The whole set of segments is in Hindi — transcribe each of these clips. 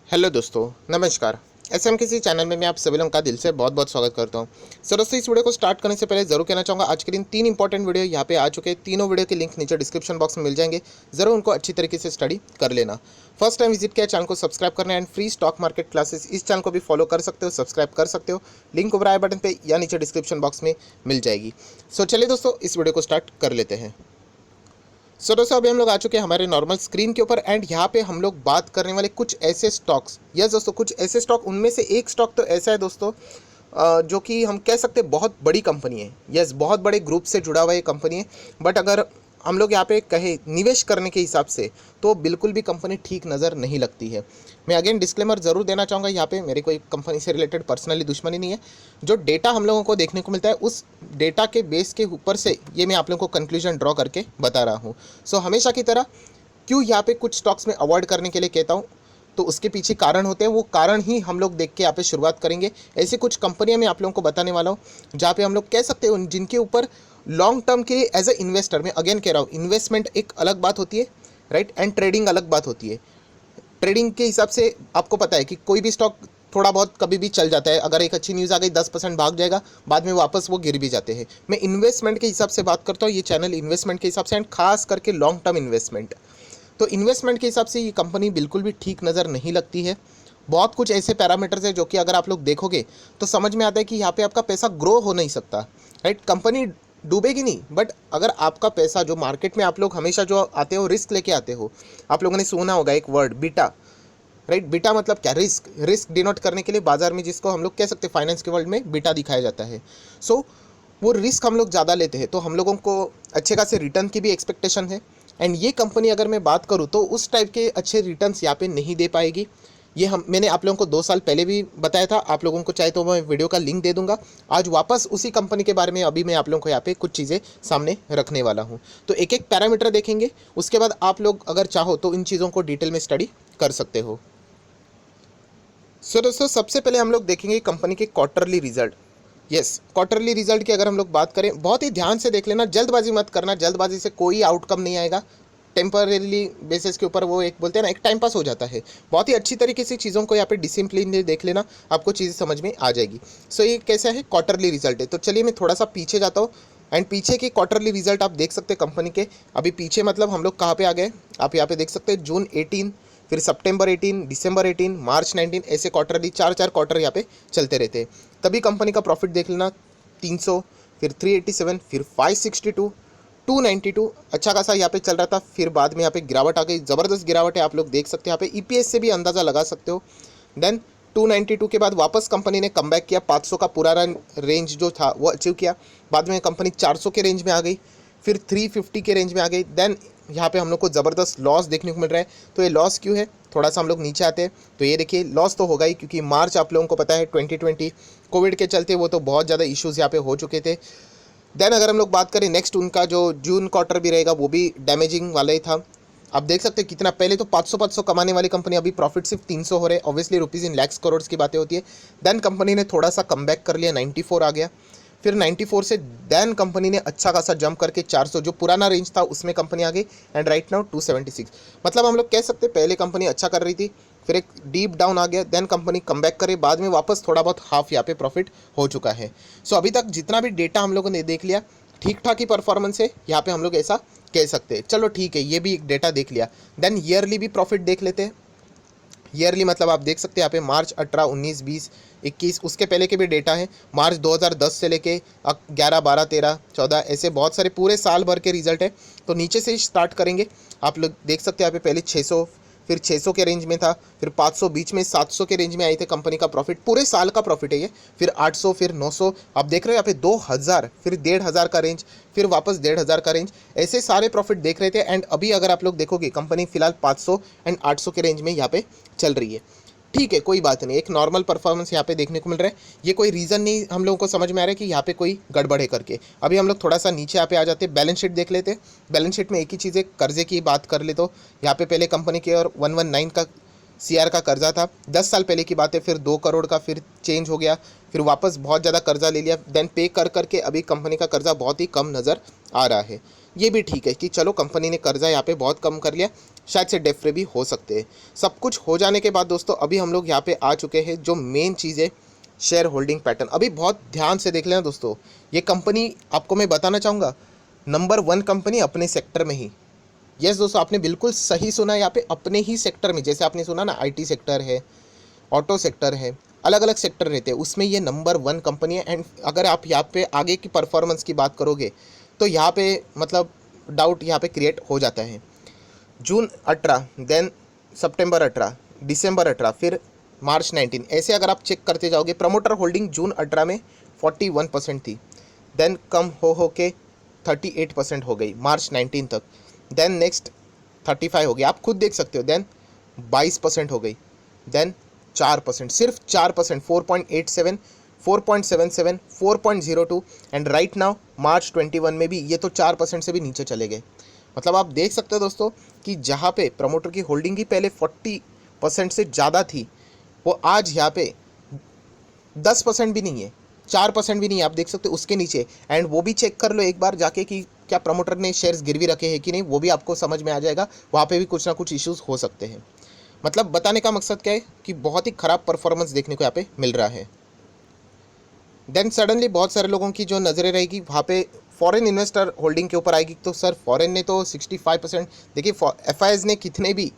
हेलो दोस्तों, नमस्कार। एसएम किसी चैनल में मैं आप सभी लोगों का दिल से बहुत बहुत स्वागत करता हूं। सर दोस्तों, इस वीडियो को स्टार्ट करने से पहले ज़रूर कहना चाहूँगा, आज के दिन 3 इंपॉर्टेंट वीडियो यहाँ पे आ चुके हैं। तीनों वीडियो के लिंक नीचे डिस्क्रिप्शन बॉक्स में मिल जाएंगे। ज़रूर उनको अच्छी तरीके से स्टडी कर लेना। फर्स्ट टाइम विजिट किया चैनल को सब्सक्राइब करना and free stock market classes इस चैनल को भी फॉलो कर सकते हो, सब्सक्राइब कर सकते हो। लिंक ऊपर आई बटन पर या नीचे डिस्क्रिप्शन बॉक्स में मिल जाएगी। सो चलिए दोस्तों, इस वीडियो को स्टार्ट कर लेते हैं। सो दोस्तों, अभी हम लोग आ चुके हैं हमारे नॉर्मल स्क्रीन के ऊपर एंड यहाँ पे हम लोग बात करने वाले कुछ ऐसे स्टॉक्स। यस दोस्तों, कुछ ऐसे स्टॉक, उनमें से एक स्टॉक तो ऐसा है दोस्तों जो कि हम कह सकते हैं बहुत बड़ी कंपनी है। यस, बहुत बड़े ग्रुप से जुड़ा हुआ ये कंपनी है। बट अगर हम लोग यहाँ पे कहे निवेश करने के हिसाब से तो बिल्कुल भी कंपनी ठीक नज़र नहीं लगती है। मैं अगेन डिस्क्लेमर ज़रूर देना चाहूँगा, यहाँ पे मेरी कोई कंपनी से रिलेटेड पर्सनली दुश्मनी नहीं है। जो डेटा हम लोगों को देखने को मिलता है उस डेटा के बेस के ऊपर से ये मैं आप लोगों को कंक्लूजन ड्रॉ करके बता रहा हूँ। सो हमेशा की तरह क्यों यहाँ पे कुछ स्टॉक्स में अवॉइड करने के लिए कहता हूँ, तो उसके पीछे कारण होते हैं। वो कारण ही हम लोग देख के यहाँ पे शुरुआत करेंगे। ऐसे कुछ कंपनियां मैं आप लोगों को बताने वाला हूँ जहाँ पे हम लोग कह सकते हो जिनके ऊपर लॉन्ग टर्म के लिए एज ए इन्वेस्टर, मैं अगेन कह रहा हूँ, इन्वेस्टमेंट एक अलग बात होती है, राइट, एंड ट्रेडिंग अलग बात होती है। ट्रेडिंग के हिसाब से आपको पता है कि कोई भी स्टॉक थोड़ा बहुत कभी भी चल जाता है। अगर एक अच्छी न्यूज़ आ गई 10% भाग जाएगा, बाद में वापस वो गिर भी जाते हैं। मैं इन्वेस्टमेंट के हिसाब से बात करता हूँ, ये चैनल इन्वेस्टमेंट के हिसाब से एंड खास करके लॉन्ग टर्म इन्वेस्टमेंट। तो इन्वेस्टमेंट के हिसाब से ये कंपनी बिल्कुल भी ठीक नज़र नहीं लगती है। बहुत कुछ ऐसे पैरामीटर्स है जो कि अगर आप लोग देखोगे तो समझ में आता है कि यहाँ पे आपका पैसा ग्रो हो नहीं सकता, राइट। कंपनी डूबेगी नहीं, बट अगर आपका पैसा जो मार्केट में आप लोग हमेशा जो आते हो रिस्क लेके आते हो, आप लोगों ने सुना होगा एक वर्ड बीटा, राइट। बीटा मतलब क्या? रिस्क। रिस्क डिनोट करने के लिए बाजार में जिसको हम लोग कह सकते हैं फाइनेंस के वर्ल्ड में बीटा दिखाया जाता है। सो वो रिस्क हम लोग ज़्यादा लेते हैं तो हम लोगों को अच्छे खासे रिटर्न की भी एक्सपेक्टेशन है। एंड ये कंपनी अगर मैं बात करूँ तो उस टाइप के अच्छे रिटर्न्स यहाँ पे नहीं दे पाएगी। ये मैंने आप लोगों को 2 साल पहले भी बताया था। आप लोगों को चाहे तो मैं वीडियो का लिंक दे दूंगा। आज वापस उसी कंपनी के बारे में अभी मैं आप लोगों को यहाँ पे कुछ चीज़ें सामने रखने वाला हूँ। तो एक एक पैरामीटर देखेंगे, उसके बाद आप लोग अगर चाहो तो इन चीज़ों को डिटेल में स्टडी कर सकते हो। सो दोस्तों, सबसे पहले हम लोग देखेंगे कंपनी के quarterly result. Yes, quarterly result की अगर हम लोग बात करें, बहुत ही ध्यान से देख लेना, जल्दबाजी मत करना। जल्दबाजी से कोई आउटकम नहीं आएगा। टेम्परेली बेसिस के ऊपर वो एक बोलते हैं ना, एक टाइम पास हो जाता है। बहुत ही अच्छी तरीके से चीज़ों को यहाँ पे डिसिप्लिन देख लेना, आपको चीज़ें समझ में आ जाएगी। सो ये कैसा है? क्वार्टरली रिजल्ट है। तो चलिए मैं थोड़ा सा पीछे जाता हूँ एंड पीछे के क्वार्टरली रिजल्ट आप देख सकते हैं कंपनी के। अभी पीछे मतलब हम लोग कहाँ पे आ गए, आप यहाँ पे देख सकते हैं जून 18, फिर सितंबर 18, दिसंबर 18, मार्च 19, ऐसे क्वार्टरली 4 क्वार्टर यहाँ पे चलते रहते हैं। तभी कंपनी का प्रॉफिट देख लेना, 300, फिर 387, फिर 562, 292, अच्छा खासा यहाँ पे चल रहा था। फिर बाद में यहाँ पे गिरावट आ गई, ज़बरदस्त गिरावट है, आप लोग देख सकते हैं। यहाँ पे ईपीएस से भी अंदाज़ा लगा सकते हो। देन 292 के बाद वापस कंपनी ने कमबैक किया, 500 का पुराना रेंज जो था वो अचीव किया। बाद में कंपनी 400 के रेंज में आ गई, फिर 350 के रेंज में आ गई। देन यहाँ पे हम लोग को ज़बरदस्त लॉस देखने को मिल रहा है। तो ये लॉस क्यों है? थोड़ा सा हम लोग नीचे आते हैं तो ये देखिए, लॉस तो होगा ही, क्योंकि मार्च आप लोगों को पता है 2020 कोविड के चलते वो तो बहुत ज़्यादा इश्यूज़ यहाँ पे हो चुके थे। देन अगर हम लोग बात करें नेक्स्ट, उनका जो जून क्वार्टर भी रहेगा वो भी डैमेजिंग वाला ही था। आप देख सकते हैं कितना, पहले तो 500 कमाने वाली कंपनी अभी प्रॉफिट सिर्फ 300 हो रहे हैं। Obviously rupees in lakhs crore की बातें होती है। देन कंपनी ने थोड़ा सा कमबैक कर लिया, 94 आ गया। फिर 94 से देन कंपनी ने अच्छा खासा जंप करके 400, जो पुराना रेंज था उसमें कंपनी आ गई एंड राइट नाउ 276। मतलब हम लोग कह सकते हैं पहले कंपनी अच्छा कर रही थी, फिर एक डीप डाउन आ गया, देन कंपनी कमबैक करे, बाद में वापस थोड़ा बहुत हाफ यहाँ पे प्रॉफिट हो चुका है। सो अभी तक जितना भी डेटा हम लोगों ने देख लिया, ठीक ठाक ही परफॉर्मेंस है यहाँ पे, हम लोग ऐसा कह सकते हैं। चलो ठीक है, ये भी एक डेटा देख लिया। देन ईयरली भी प्रॉफिट देख लेते हैं। ईयरली मतलब आप देख सकते हैं यहाँ पे मार्च 18, 19, 20, 21, उसके पहले के भी डेटा है। मार्च 2010 से लेके 11, 12, 13, 14, ऐसे बहुत सारे पूरे साल भर के रिजल्ट है। तो नीचे से स्टार्ट करेंगे। आप लोग देख सकते हैं यहाँ पे पहले 600, फिर 600 के रेंज में था, फिर 500, बीच में 700 के रेंज में आए थे कंपनी का प्रॉफिट, पूरे साल का प्रॉफिट है ये। फिर 800, फिर 900, आप देख रहे हो यहाँ पे 2000, फिर 1500 का रेंज, फिर वापस 1500 का रेंज, ऐसे सारे प्रॉफिट देख रहे थे। एंड अभी अगर आप लोग देखोगे कंपनी फिलहाल 500 एंड 800 के रेंज में यहाँ पे चल रही है। ठीक है, कोई बात नहीं, एक नॉर्मल परफॉर्मेंस यहाँ पे देखने को मिल रहा है। ये कोई रीज़न नहीं हम लोगों को समझ में आ रहा है कि यहाँ पे कोई गड़बड़ है करके। अभी हम लोग थोड़ा सा नीचे यहाँ पे आ जाते हैं, बैलेंस शीट देख लेते हैं। बैलेंस शीट में एक ही चीज़ है, कर्जे की बात कर ले तो यहाँ पे पहले कंपनी के और 119 का CR का कर्जा था, 10 साल पहले की बात है, फिर 2 करोड़ का फिर चेंज हो गया, फिर वापस बहुत ज़्यादा कर्जा ले लिया, देन पे कर करके अभी कंपनी का कर्जा बहुत ही कम नज़र आ रहा है। ये भी ठीक है कि चलो कंपनी ने कर्जा यहाँ पे बहुत कम कर लिया, शायद से डेट फ्री भी हो सकते हैं। सब कुछ हो जाने के बाद दोस्तों अभी हम लोग यहाँ पे आ चुके हैं जो मेन चीज़ है, शेयर होल्डिंग पैटर्न। अभी बहुत ध्यान से देख लेना दोस्तों, ये कंपनी आपको मैं बताना चाहूँगा नंबर 1 कंपनी अपने सेक्टर में ही। यस दोस्तों, आपने बिल्कुल सही सुना, यहाँ पे अपने ही सेक्टर में, जैसे आपने सुना ना IT सेक्टर है, ऑटो सेक्टर है, अलग अलग सेक्टर रहते हैं, उसमें ये नंबर 1 कंपनी है। एंड अगर आप यहाँ पे आगे की परफॉर्मेंस की बात करोगे तो यहाँ पे मतलब डाउट यहाँ पे क्रिएट हो जाता है। जून 18, देन सितंबर 18, दिसंबर 18, फिर मार्च 19, ऐसे अगर आप चेक करते जाओगे, प्रमोटर होल्डिंग जून 18 में 41% थी, देन कम हो के 38% हो गई मार्च 19 तक, देन नेक्स्ट 35 हो गई, आप खुद देख सकते हो, देन 22% हो गई, देन 4%, सिर्फ 4%, 4.87, 4.77, 4.02, एंड राइट नाउ मार्च 21 में भी ये तो 4% से भी नीचे चले गए। मतलब आप देख सकते हो दोस्तों कि जहाँ पे प्रमोटर की होल्डिंग ही पहले 40% से ज़्यादा थी, वो आज यहाँ पे 10% भी नहीं है, 4% भी नहीं है, आप देख सकते हो उसके नीचे। एंड वो भी चेक कर लो एक बार जाके कि क्या प्रमोटर ने शेयर्स गिरवी रखे हैं कि नहीं, वो भी आपको समझ में आ जाएगा, वहाँ पे भी कुछ ना कुछ इश्यूज हो सकते हैं। मतलब बताने का मकसद क्या है कि बहुत ही ख़राब परफॉर्मेंस देखने को यहाँ पे मिल रहा है। देन सडनली बहुत सारे लोगों की जो नज़रें रहेगी वहाँ पे फॉरेन इन्वेस्टर होल्डिंग के ऊपर आएगी। तो सर फॉरेन ने तो 65%, देखिए FIs ने कितने भी,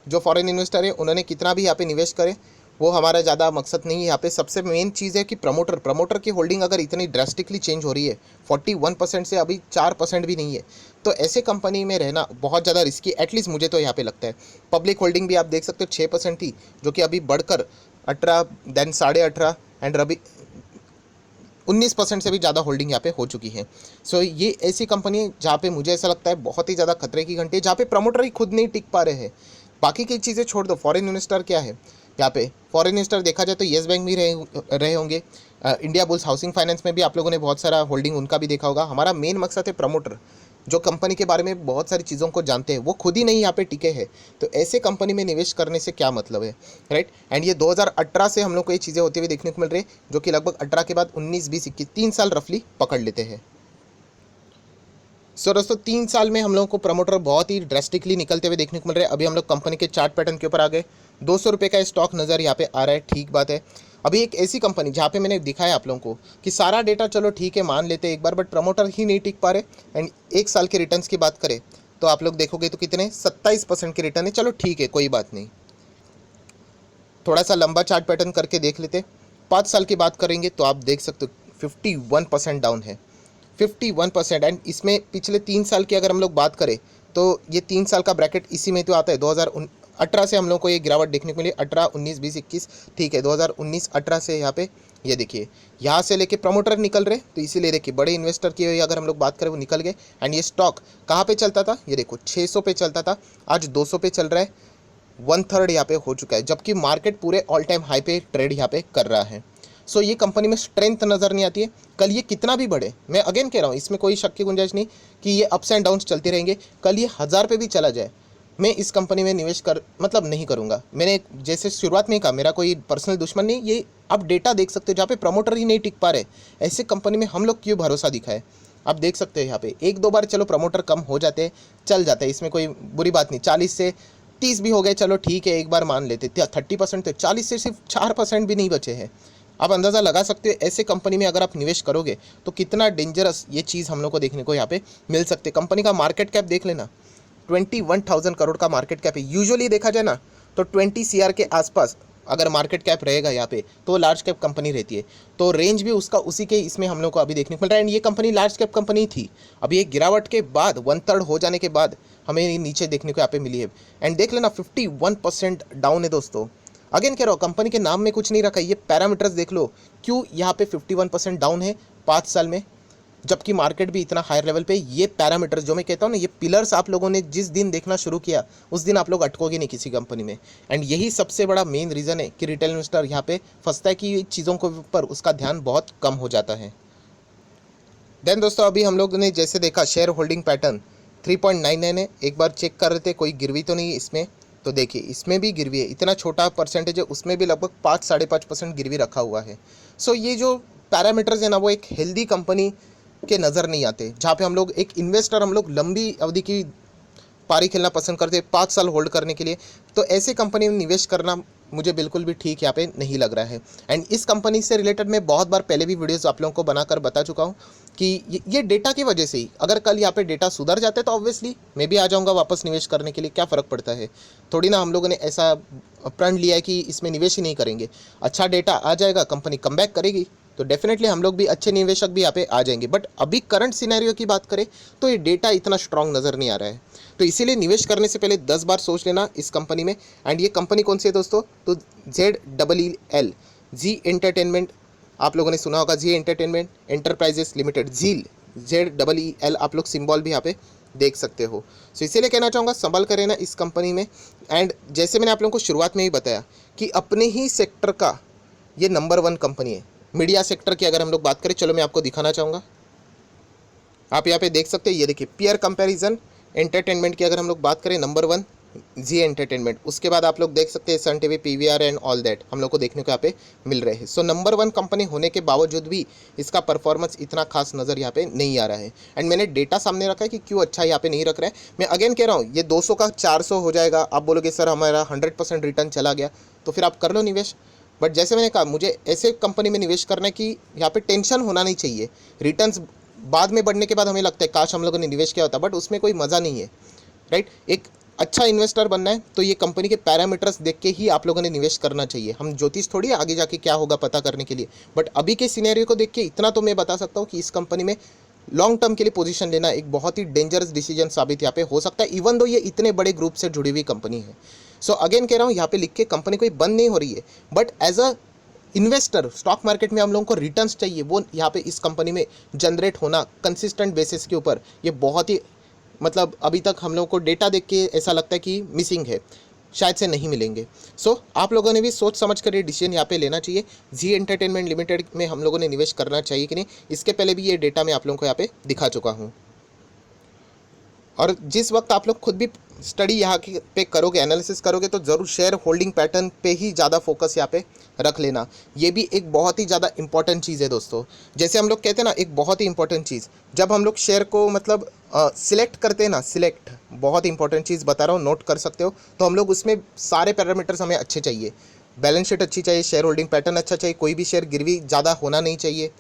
जो फॉरेन इन्वेस्टर है उन्होंने कितना भी यहाँ पे निवेश करे, वो हमारा ज़्यादा मकसद नहीं है। यहाँ पे सबसे मेन चीज़ है कि प्रमोटर की होल्डिंग अगर इतनी ड्रास्टिकली चेंज हो रही है, 41% से अभी 4% भी नहीं है, तो ऐसे कंपनी में रहना बहुत ज़्यादा रिस्की, एटलीस्ट मुझे तो यहाँ पे लगता है। पब्लिक होल्डिंग भी आप देख सकते हो 6% थी, जो कि अभी बढ़कर 18, देन 18.5, एंड अभी 19% से भी ज़्यादा होल्डिंग यहाँ पे हो चुकी है। सो ये ऐसी कंपनी है जहाँ पे मुझे ऐसा लगता है बहुत ही ज़्यादा खतरे की घंटी है, जहाँ पे प्रमोटर ही खुद नहीं टिक पा रहे हैं। बाकी की चीज़ें छोड़ दो, फॉरेन इन्वेस्टर क्या है यहाँ पे, फॉरेन इन्वेस्टर देखा जाए तो येस बैंक भी रहे होंगे, इंडिया बुल्स हाउसिंग फाइनेंस में भी आप लोगों ने बहुत सारा होल्डिंग उनका भी देखा होगा। हमारा मेन मकसद है प्रमोटर जो कंपनी के बारे में बहुत सारी चीज़ों को जानते हैं, वो खुद ही नहीं यहाँ पे टिके हैं, तो ऐसे कंपनी में निवेश करने से क्या मतलब है, राइट। एंड ये 2018 से हम लोग को ये चीज़ें होती हुई देखने को मिल रही है, जो कि लगभग 18 के बाद 19, 20, 21, 3 साल रफली पकड़ लेते हैं। सो दोस्तों 3 साल में हम लोगों को प्रमोटर बहुत ही ड्रेस्टिकली निकलते हुए देखने को मिल रहे हैं। अभी हम लोग कंपनी के चार्ट पैटर्न के ऊपर आ गए, 200 रुपये का स्टॉक नज़र यहाँ पे आ रहा है, ठीक बात है। अभी एक ऐसी कंपनी जहाँ पे मैंने दिखाया आप लोगों को कि सारा डेटा चलो ठीक है मान लेते हैं एक बार, बट प्रमोटर ही नहीं टिक पा रहे। एंड 1 साल के रिटर्न्स की बात करें तो आप लोग देखोगे तो कितने 27% के रिटर्न है, चलो ठीक है कोई बात नहीं। थोड़ा सा लंबा चार्ट पैटर्न करके देख लेते, 5 साल की बात करेंगे तो आप देख सकते हो 51% डाउन है, 51%। एंड इसमें पिछले 3 साल की अगर हम लोग बात करें तो ये 3 साल का ब्रैकेट इसी में तो आता है। 2018 से हम लोग को ये गिरावट देखने को मिली, 18, 19, 20, 21, ठीक है 2019, 18 से यहाँ पे ये देखिए यहाँ से लेके प्रमोटर निकल रहे, तो इसीलिए देखिए बड़े इन्वेस्टर की अगर हम लोग बात करें वो निकल गए। एंड ये स्टॉक कहाँ पे चलता था, ये देखो 600 पे चलता था, आज 200 पे चल रहा है, 1/3 यहाँ पे हो चुका है, जबकि मार्केट पूरे ऑल टाइम हाई पे ट्रेड यहाँ पे कर रहा है। सो ये कंपनी में स्ट्रेंथ नज़र नहीं आती है। कल ये कितना भी बढ़े, मैं अगेन कह रहा हूँ इसमें कोई शक की गुंजाइश नहीं कि ये अप्स एंड डाउन्स चलते रहेंगे, कल ये 1000 पे भी चला जाए, मैं इस कंपनी में निवेश नहीं करूँगा। मैंने जैसे शुरुआत में कहा मेरा कोई पर्सनल दुश्मन नहीं, ये आप डेटा देख सकते हो जहाँ पे प्रमोटर ही नहीं टिक पा रहे, ऐसे कंपनी में हम लोग क्यों भरोसा दिखाए। आप देख सकते हैं यहाँ पे 1-2 बार चलो प्रमोटर कम हो जाते हैं, चल जाते हैं, इसमें कोई बुरी बात नहीं। 40 से 30 भी हो गए, चलो ठीक है एक बार मान लेते, 30% थे, 40 से सिर्फ 4% भी नहीं बचे हैं। आप अंदाज़ा लगा सकते हो ऐसे कंपनी में अगर आप निवेश करोगे तो कितना डेंजरस ये चीज़ हम लोग को देखने को यहाँ पे मिल सकते। कंपनी का मार्केट कैप देख लेना, 21,000 करोड़ का मार्केट कैप है। यूजुअली देखा जाए ना तो 20 CR के आसपास अगर मार्केट कैप रहेगा यहाँ पे तो लार्ज कैप कंपनी रहती है, तो रेंज भी उसका उसी के इसमें हम लोग को अभी देखने को मिल रहा है। एंड ये कंपनी लार्ज कैप कंपनी थी, अभी एक गिरावट के बाद 1/3 हो जाने के बाद हमें ये नीचे देखने को यहाँ पे मिली है। एंड देख लेना 51% डाउन है दोस्तों। अगेन कह रहा हूँ कंपनी के नाम में कुछ नहीं रखा, ये पैरामीटर्स देख लो क्यों यहाँ पे 51% डाउन है 5 साल में, जबकि मार्केट भी इतना हायर लेवल पे। ये पैरामीटर्स जो मैं कहता हूँ ना, ये पिलर्स आप लोगों ने जिस दिन देखना शुरू किया उस दिन आप लोग अटकोगे नहीं किसी कंपनी में। एंड यही सबसे बड़ा मेन रीज़न है कि रिटेल इन्वेस्टर यहाँ पे फंसता है कि चीज़ों के ऊपर उसका ध्यान बहुत कम हो जाता है। देन दोस्तों अभी हम लोग ने जैसे देखा शेयर होल्डिंग पैटर्न 3.99 है, एक बार चेक कर रहे थे कोई गिरवी तो नहीं इसमें, तो देखिए इसमें भी गिरवी है, इतना छोटा परसेंटेज है, उसमें भी लगभग 5-5.5% गिरवी रखा हुआ है। सो ये जो पैरामीटर्स है ना, वो एक हेल्दी कंपनी के नज़र नहीं आते, जहाँ पे हम लोग एक इन्वेस्टर, हम लोग लंबी अवधि की पारी खेलना पसंद करते हैं 5 साल होल्ड करने के लिए। तो ऐसे कंपनी में निवेश करना मुझे बिल्कुल भी ठीक यहाँ पे नहीं लग रहा है। एंड इस कंपनी से रिलेटेड मैं बहुत बार पहले भी वीडियोस आप लोगों को बनाकर बता चुका हूँ कि ये डेटा की वजह से ही, अगर कल यहाँ पे डेटा सुधर जाते हैं तो ऑब्वियसली मैं भी आ जाऊँगा वापस निवेश करने के लिए, क्या फ़र्क पड़ता है। थोड़ी ना हम लोगों ने ऐसा प्रण लिया है कि इसमें निवेश ही नहीं करेंगे। अच्छा डेटा आ जाएगा, कंपनी कमबैक करेगी तो डेफिनेटली हम लोग भी, अच्छे निवेशक भी यहाँ पे आ जाएंगे। बट अभी करंट सिनेरियो की बात करें तो ये डेटा इतना स्ट्रांग नज़र नहीं आ रहा है। तो इसीलिए निवेश करने से पहले 10 बार सोच लेना इस कंपनी में। एंड ये कंपनी कौन सी है दोस्तों, तो ZEEL, जी एंटरटेनमेंट, आप लोगों ने सुना होगा, जी एंटरटेनमेंट एंटरप्राइजेस लिमिटेड, झील, ZEEL, आप लोग सिंबल भी यहाँ पे देख सकते हो। सो इसीलिए कहना चाहूँगा संभल कर रहना इस कंपनी में। एंड जैसे मैंने आप लोगों को शुरुआत में ही बताया कि अपने ही सेक्टर का ये नंबर 1 कंपनी है। मीडिया सेक्टर की अगर हम लोग बात करें, चलो मैं आपको दिखाना चाहूँगा, आप यहाँ पे देख सकते हैं, ये देखिए पीयर कंपैरिजन एंटरटेनमेंट की अगर हम लोग बात करें, नंबर 1 जी एंटरटेनमेंट। उसके बाद आप लोग देख सकते हैं Sun TV, PVR and all that हम लोग को देखने को यहाँ पे मिल रहे हैं। सो नंबर 1 कंपनी होने के बावजूद भी इसका परफॉर्मेंस इतना खास नज़र यहाँ पे नहीं आ रहा है। एंड मैंने डेटा सामने रखा है कि क्यों अच्छा यहाँ पे नहीं रख रहा है। मैं अगेन कह रहा हूँ, ये 200 का 400 हो जाएगा, आप बोलोगे सर हमारा 100% रिटर्न चला गया, तो फिर आप कर लो निवेश। बट जैसे मैंने कहा, मुझे ऐसे कंपनी में निवेश करना है कि यहाँ पे टेंशन होना नहीं चाहिए। रिटर्न्स बाद में बढ़ने के बाद हमें लगता है काश हम लोगों ने निवेश किया होता, बट उसमें कोई मज़ा नहीं है, राइट। एक अच्छा इन्वेस्टर बनना है तो ये कंपनी के पैरामीटर्स देख के ही आप लोगों ने निवेश करना चाहिए। हम ज्योतिष थोड़ी है आगे जाके क्या होगा पता करने के लिए, बट अभी के सिनेरियो को देख के इतना तो मैं बता सकता हूँ कि इस कंपनी में लॉन्ग टर्म के लिए पोजीशन लेना एक बहुत ही डेंजरस डिसीजन साबित यहाँ पे हो सकता है, इवन दो ये इतने बड़े ग्रुप से जुड़ी हुई कंपनी है। सो अगेन कह रहा हूँ, यहाँ पे लिख के कंपनी कोई बंद नहीं हो रही है, but as a investor stock market में हम लोगों को रिटर्न्स चाहिए, वो यहाँ पे इस कंपनी में जनरेट होना कंसिस्टेंट बेसिस के ऊपर, ये बहुत ही, मतलब अभी तक हम लोगों को डेटा देख के ऐसा लगता है कि मिसिंग है, शायद से नहीं मिलेंगे। सो आप लोगों ने भी सोच समझ कर ये डिसीजन यहाँ पे लेना चाहिए। जी एंटरटेनमेंट लिमिटेड में हम लोगों ने निवेश करना चाहिए कि नहीं, इसके पहले भी ये डेटा मैं आप लोगों को यहाँ पे दिखा चुका हूँ। और जिस वक्त आप लोग खुद भी स्टडी यहाँ पे करोगे, एनालिसिस करोगे, तो ज़रूर शेयर होल्डिंग पैटर्न पे ही ज़्यादा फोकस यहाँ पे रख लेना। ये भी एक बहुत ही ज़्यादा इंपॉर्टेंट चीज़ है दोस्तों। जैसे हम लोग कहते हैं ना, एक बहुत ही इंपॉर्टेंट चीज़, जब हम लोग शेयर को मतलब सिलेक्ट करते हैं ना, सिलेक्ट, बहुत इंपॉर्टेंट चीज़ बता रहा हूँ, नोट कर सकते हो। तो हम लोग उसमें सारे पैरामीटर्स हमें अच्छे चाहिए, बैलेंस शीट अच्छी चाहिए, शेयर होल्डिंग पैटर्न अच्छा चाहिए, कोई भी शेयर गिरवी ज़्यादा होना नहीं चाहिए,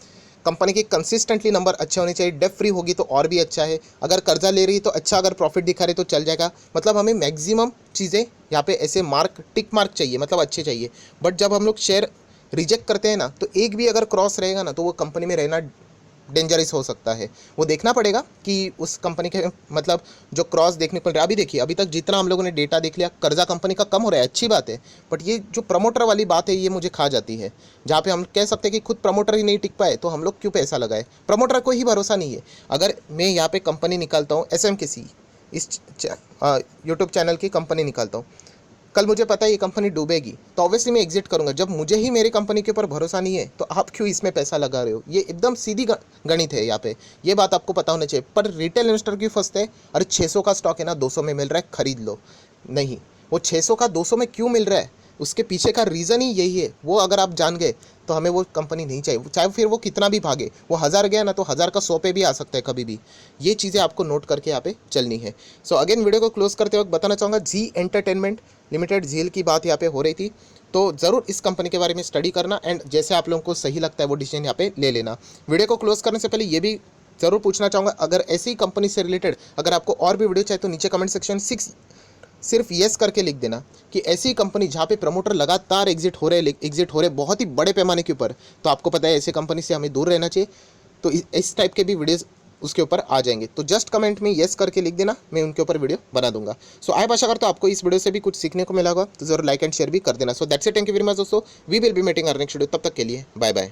कंपनी के कंसिस्टेंटली नंबर अच्छे होने चाहिए, डेट फ्री होगी तो और भी अच्छा है, अगर कर्जा ले रही है तो अच्छा, अगर प्रॉफिट दिखा रही तो चल जाएगा। मतलब हमें मैक्सिमम चीज़ें यहाँ पे ऐसे मार्क, टिक मार्क चाहिए, मतलब अच्छे चाहिए। बट जब हम लोग शेयर रिजेक्ट करते हैं ना, तो एक भी अगर क्रॉस रहेगा ना, तो वो कंपनी में रहना डेंजरस हो सकता है। वो देखना पड़ेगा कि उस कंपनी के मतलब जो क्रॉस देखने को मिल रहा है। अभी देखिए, अभी तक जितना हम लोगों ने डेटा देख लिया, कर्जा कंपनी का कम हो रहा है, अच्छी बात है, बट ये जो प्रमोटर वाली बात है ये मुझे खा जाती है, जहाँ पे हम कह सकते हैं कि खुद प्रमोटर ही नहीं टिक पाए तो हम लोग क्यों पैसा लगाए। प्रमोटर को ही भरोसा नहीं है। अगर मैं यहाँ पे कंपनी निकालता हूँ SMKC, इस यूट्यूब चैनल की कंपनी निकालता हूँ, कल मुझे पता है ये कंपनी डूबेगी, तो ऑब्वियसली मैं एग्जिट करूंगा। जब मुझे ही मेरी कंपनी के ऊपर भरोसा नहीं है तो आप क्यों इसमें पैसा लगा रहे हो। ये एकदम सीधी गणित है यहाँ पे, ये बात आपको पता होना चाहिए। पर रिटेल इन्वेस्टर क्यों फंसते हैं, अरे 600 का स्टॉक है ना, 200 में मिल रहा है, खरीद लो। नहीं, वो 600 का 200 में क्यों मिल रहा है, उसके पीछे का रीज़न ही यही है। वो अगर आप जान गए तो हमें वो कंपनी नहीं चाहिए, चाहे फिर वो कितना भी भागे। वो 1000 गया ना तो 1000 का 100 पे भी आ सकता है कभी भी। ये चीज़ें आपको नोट करके यहाँ पे चलनी है। सो अगेन वीडियो को क्लोज करते वक्त बताना चाहूँगा, जी एंटरटेनमेंट लिमिटेड, झील की बात यहाँ पे हो रही थी, तो ज़रूर इस कंपनी के बारे में स्टडी करना एंड जैसे आप लोगों को सही लगता है वो डिसीजन यहाँ पे ले लेना। वीडियो को क्लोज करने से पहले ये भी ज़रूर पूछना चाहूँगा, अगर ऐसी कंपनी से रिलेटेड अगर आपको और भी वीडियो चाहिए तो नीचे कमेंट सेक्शन सिर्फ येस करके लिख देना कि ऐसी कंपनी जहाँ पे प्रमोटर लगातार एग्जिट हो रहे बहुत ही बड़े पैमाने के ऊपर, तो आपको पता है ऐसे कंपनी से हमें दूर रहना चाहिए। तो इस टाइप के भी वीडियोस उसके ऊपर आ जाएंगे, तो जस्ट कमेंट में येस करके लिख देना, मैं उनके ऊपर वीडियो बना दूंगा। सो आई आशा करता हूं आपको इस वीडियो से भी कुछ सीखने को मिला होगा, तो जरूर लाइक एंड शेयर भी कर देना। So that's it, thank you very much दोस्तों, we will be meeting our next video, तब तक के लिए बाय बाय।